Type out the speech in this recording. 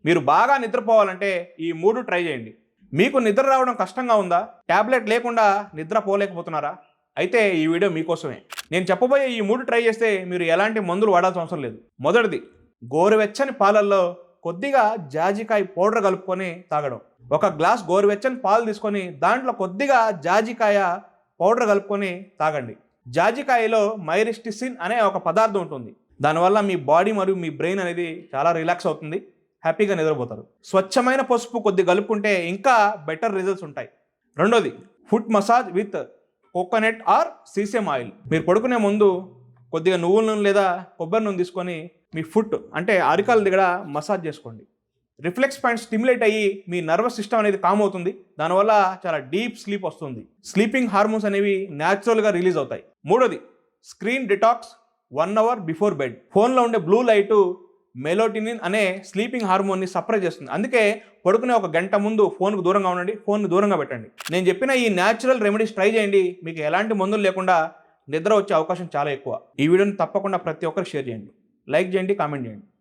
మీరు బాగా నిద్రపోవాలంటే ఈ 3 ట్రై చేయండి. మీకు నిద్ర రావడం కష్టంగా ఉందా? టాబ్లెట్ లేకుండా నిద్ర పోలేకపోతున్నారా? అయితే ఈ వీడియో మీకోసమే. నేను చెప్పబోయే ఈ 3 ట్రై చేస్తే మీరు ఎలాంటి మందులు వాడాల్సిన అవసరం లేదు. మొదటిది, గోరువెచ్చని పాలల్లో కొద్దిగా జాజికాయ పౌడర్ కలుపుకొని తాగడం. ఒక గ్లాస్ గోరువెచ్చని పాలు తీసుకొని దాంట్లో కొద్దిగా జాజికాయ పౌడర్ కలుపుకొని తాగండి. జాజికాయలో మైరిస్టిసిన్ అనే ఒక పదార్థం ఉంటుంది. దానివల్ల మీ బాడీ మరియు మీ బ్రెయిన్ అనేది చాలా రిలాక్స్ అవుతుంది, హ్యాపీగా నిద్రపోతారు. స్వచ్ఛమైన పసుపు కొద్ది కలుపుకుంటే ఇంకా బెటర్ రిజల్ట్స్ ఉంటాయి. రెండోది, foot massage with coconut or sesame oil. మీరు పడుకునే ముందు కొద్దిగా నువ్వుల నూనె లేదా కొబ్బరి నూనె తీసుకొని మీ ఫుట్ అంటే అరికాల దగ్గర మసాజ్ చేసుకోండి. రిఫ్లెక్స్ పాయింట్ స్టిమ్యులేట్ అయ్యి మీ నర్వస్ సిస్టమ్ అనేది కామ్ అవుతుంది. దానివల్ల చాలా డీప్ స్లీప్ వస్తుంది. స్లీపింగ్ హార్మోన్స్ అనేవి న్యాచురల్గా రిలీజ్ అవుతాయి. మూడోది, screen detox 1 hour before bed. ఫోన్లో ఉండే బ్లూ లైటు మెలోటినిన్ అనే స్లీపింగ్ హార్మోన్ని సప్రెస్ చేస్తుంది. అందుకే పడుకునే ఒక గంట ముందు ఫోన్కు దూరంగా ఉండండి, ఫోన్ను దూరంగా పెట్టండి. నేను చెప్పిన ఈ న్యాచురల్ రెమెడీస్ ట్రై చేయండి. మీకు ఎలాంటి మందులు లేకుండా నిద్ర వచ్చే అవకాశం చాలా ఎక్కువ. ఈ వీడియోని తప్పకుండా ప్రతి ఒక్కరికి షేర్ చేయండి, లైక్ చేయండి, కామెంట్ చేయండి.